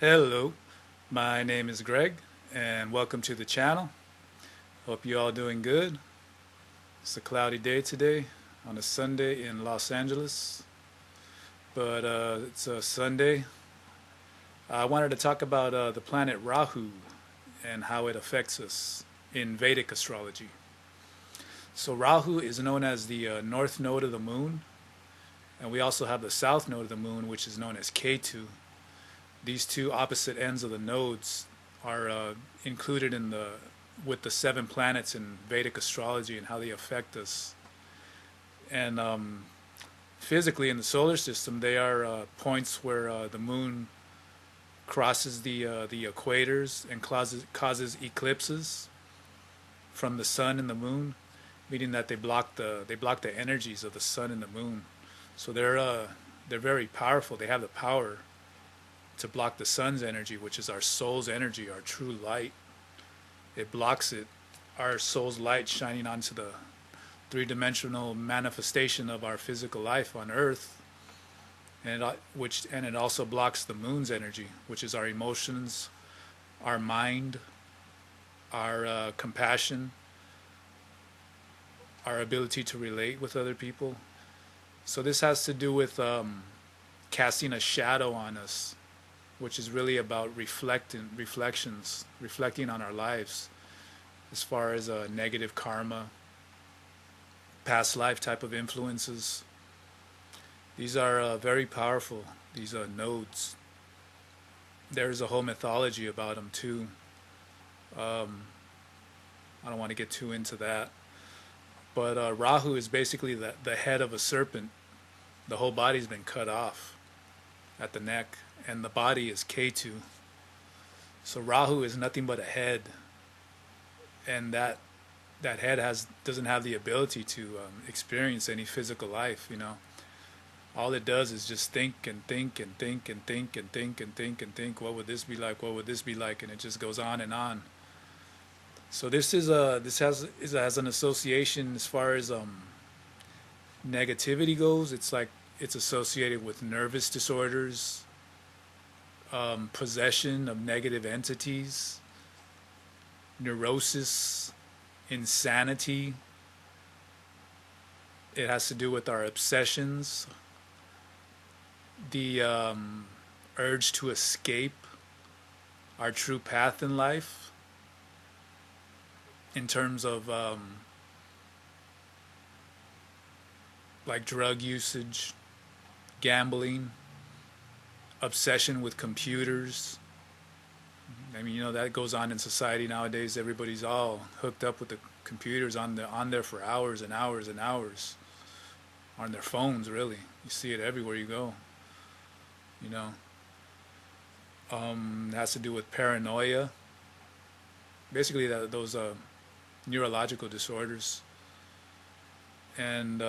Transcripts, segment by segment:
Hello, my name is Greg, and welcome to the channel. Hope you all doing good. It's a cloudy day today on a Sunday in Los Angeles, but it's a Sunday. I wanted to talk about the planet Rahu and how it affects us in Vedic astrology. So Rahu is known as the north node of the moon, and we also have the south node of the moon, which is known as Ketu. These two opposite ends of the nodes are included in the with the seven planets in Vedic astrology and how they affect us. And physically in the solar system, they are points where the moon crosses the equators and causes eclipses from the sun and the moon, meaning that they block the energies of the sun and the moon. So they're very powerful. They have the power to block the sun's energy, which is our soul's energy, our true light. It blocks it, our soul's light shining onto the three-dimensional manifestation of our physical life on Earth, and it also blocks the moon's energy, which is our emotions, our mind, our compassion, our ability to relate with other people. So this has to do with casting a shadow on us, which is really about reflecting on our lives as far as negative karma, past life type of influences. These are very powerful, these nodes. There's a whole mythology about them too. Um, I don't want to get too into that. But Rahu is basically the head of a serpent. The whole body's been cut off at the neck, and the body is Ketu. So Rahu is nothing but a head, and that head doesn't have the ability to experience any physical life. All it does is just think and think and think and think and think and think and think. What would this be like? What would this be like? And it just goes on and on. So this has an association as far as negativity goes. It's like it's associated with nervous disorders, possession of negative entities, neurosis, insanity. It has to do with our obsessions, the urge to escape our true path in life in terms of like drug usage, gambling, obsession with computers. I mean, that goes on in society nowadays. Everybody's all hooked up with the computers on there for hours and hours and hours. On their phones, really. You see it everywhere you go. You know, it has to do with paranoia. Basically, those neurological disorders, and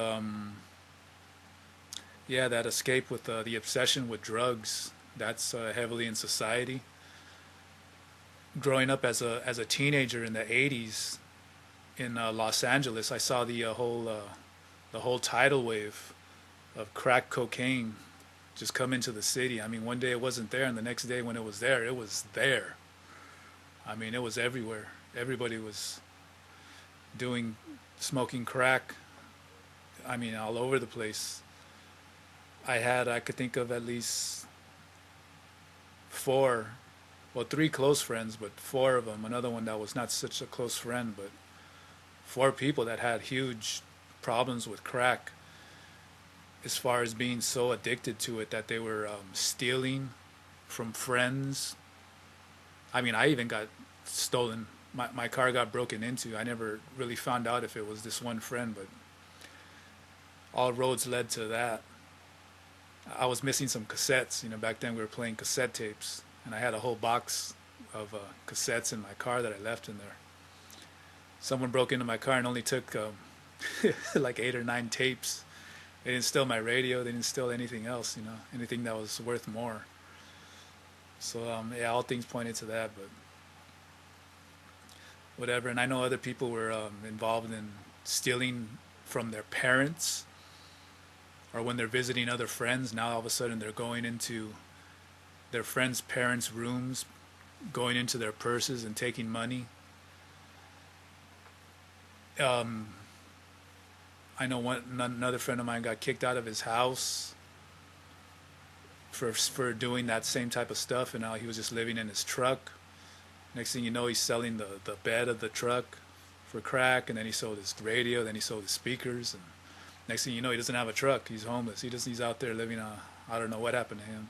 yeah, that escape with the obsession with drugs. That's heavily in society. Growing up as a teenager in the '80s in Los Angeles, I saw the whole tidal wave of crack cocaine just come into the city. I mean, one day it wasn't there, and the next day when it was there, it was there. I mean, it was everywhere. Everybody was doing smoking crack. I mean, all over the place. I could think of at least four, well, three close friends, but four of them. Another one that was not such a close friend, but four people that had huge problems with crack as far as being so addicted to it that they were stealing from friends. I mean, I even got stolen. My car got broken into. I never really found out if it was this one friend, but all roads led to that. I was missing some cassettes. Back then we were playing cassette tapes, and I had a whole box of cassettes in my car that I left in there. Someone broke into my car and only took like 8 or 9 tapes. They didn't steal my radio. They didn't steal anything else. Anything that was worth more. So yeah, all things pointed to that, but whatever. And I know other people were involved in stealing from their parents, or when they're visiting other friends. Now all of a sudden they're going into their friends' parents' rooms, going into their purses and taking money. Um, I know another friend of mine got kicked out of his house for doing that same type of stuff, and now he was just living in his truck. Next thing you know, he's selling the bed of the truck for crack, and then he sold his radio, then he sold his speakers, and next thing you know, he doesn't have a truck. He's homeless. He's out there living I don't know what happened to him.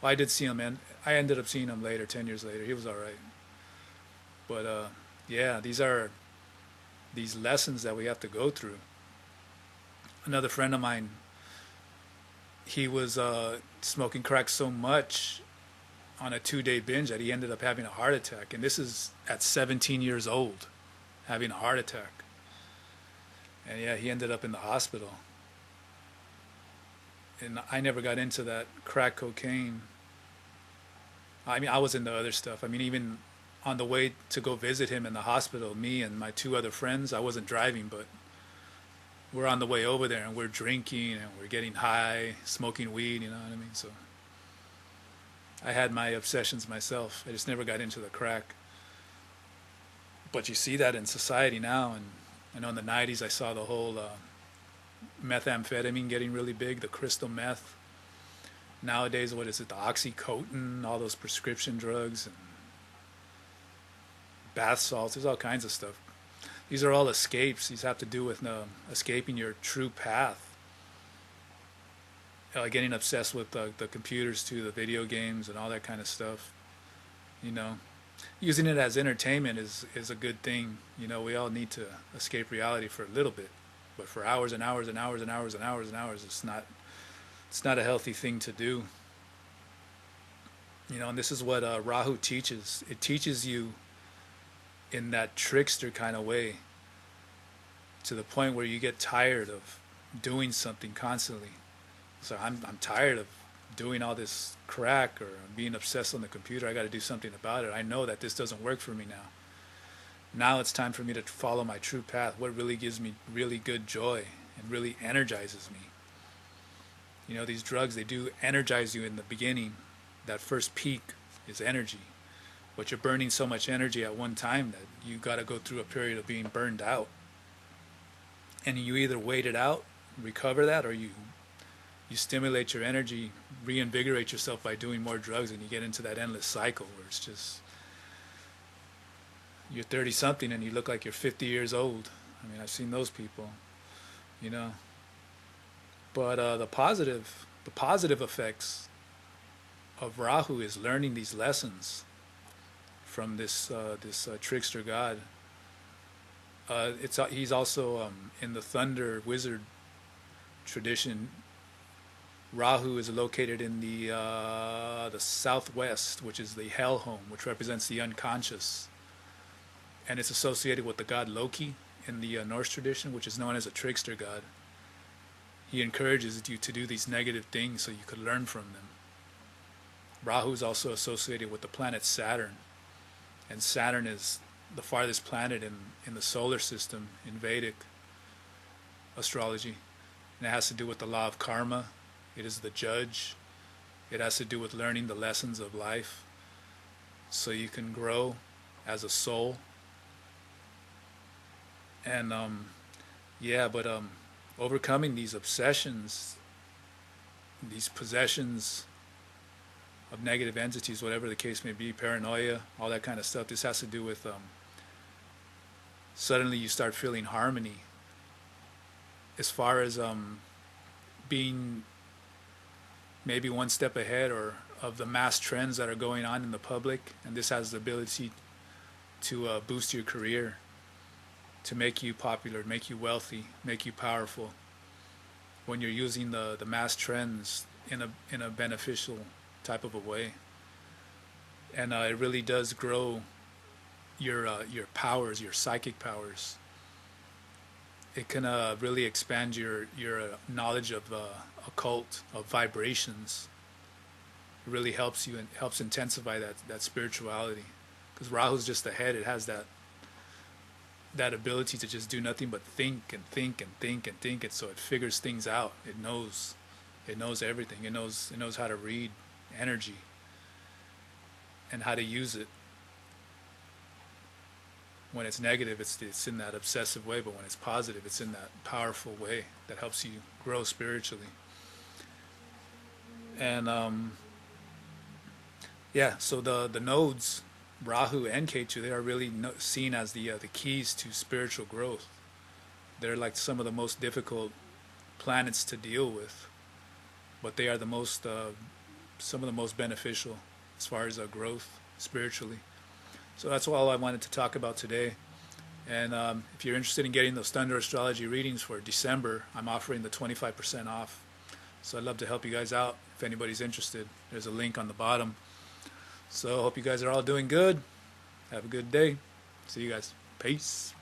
Well, I did see him, and I ended up seeing him later, 10 years later. He was all right. But yeah, these are these lessons that we have to go through. Another friend of mine, he was smoking crack so much on a 2-day binge that he ended up having a heart attack. And this is at 17 years old, having a heart attack. And yeah, he ended up in the hospital. And I never got into that crack cocaine. I mean, I was into other stuff. I mean, even on the way to go visit him in the hospital, me and my 2 other friends, I wasn't driving, but we're on the way over there and we're drinking and we're getting high, smoking weed, you know what I mean? So I had my obsessions myself. I just never got into the crack. But you see that in society now, and I know in the 90s I saw the whole methamphetamine getting really big, the crystal meth. Nowadays, what is it, the Oxycontin, all those prescription drugs, and bath salts, there's all kinds of stuff. These are all escapes. These have to do with escaping your true path. Getting obsessed with the computers too, the video games and all that kind of stuff. You know, using it as entertainment is a good thing. You know, we all need to escape reality for a little bit, but for hours and hours and hours and hours and hours and hours, it's not a healthy thing to do. You know, and this is what Rahu teaches. It teaches you in that trickster kind of way, to the point where you get tired of doing something constantly. So I'm tired of doing all this crack or being obsessed on the computer. I got to do something about it. I know that this doesn't work for me now. Now it's time for me to follow my true path, what really gives me really good joy and really energizes me. You know, these drugs, they do energize you in the beginning. That first peak is energy. But you're burning so much energy at one time that you got to go through a period of being burned out. And you either wait it out, recover that, or you stimulate your energy, reinvigorate yourself by doing more drugs, and you get into that endless cycle where it's just, you're 30-something and you look like you're 50 years old. I mean, I've seen those people, you know. But the positive effects of Rahu is learning these lessons from this trickster god. He's also in the Thunder wizard tradition. Rahu is located in the southwest, which is the hell home, which represents the unconscious, and it's associated with the god Loki in the Norse tradition, which is known as a trickster god. He encourages you to do these negative things so you could learn from them. Rahu is also associated with the planet Saturn, and Saturn is the farthest planet in the solar system in Vedic astrology, and it has to do with the law of karma. It is the judge. It has to do with learning the lessons of life so you can grow as a soul. And overcoming these obsessions, these possessions of negative entities, whatever the case may be, paranoia, all that kind of stuff, this has to do with suddenly you start feeling harmony as far as being maybe one step ahead or of the mass trends that are going on in the public, and this has the ability to boost your career, to make you popular, make you wealthy, make you powerful, when you're using the mass trends in a beneficial type of a way. And it really does grow your powers, your psychic powers. It can really expand your knowledge of occult, of vibrations. It really helps you and helps intensify that spirituality. Because Rahu's just the head. It has that ability to just do nothing but think and think and think and think, and so it figures things out. It knows everything. It knows how to read energy. and how to use it. When it's negative, it's in that obsessive way, but when it's positive, it's in that powerful way that helps you grow spiritually. And yeah, so the nodes, Rahu and Ketu, they are really seen as the keys to spiritual growth. They're like some of the most difficult planets to deal with, but they are the most some of the most beneficial as far as growth spiritually. So that's all I wanted to talk about today. And if you're interested in getting those Thunder Astrology readings for December, I'm offering the 25% off. So I'd love to help you guys out if anybody's interested. There's a link on the bottom. So I hope you guys are all doing good. Have a good day. See you guys. Peace.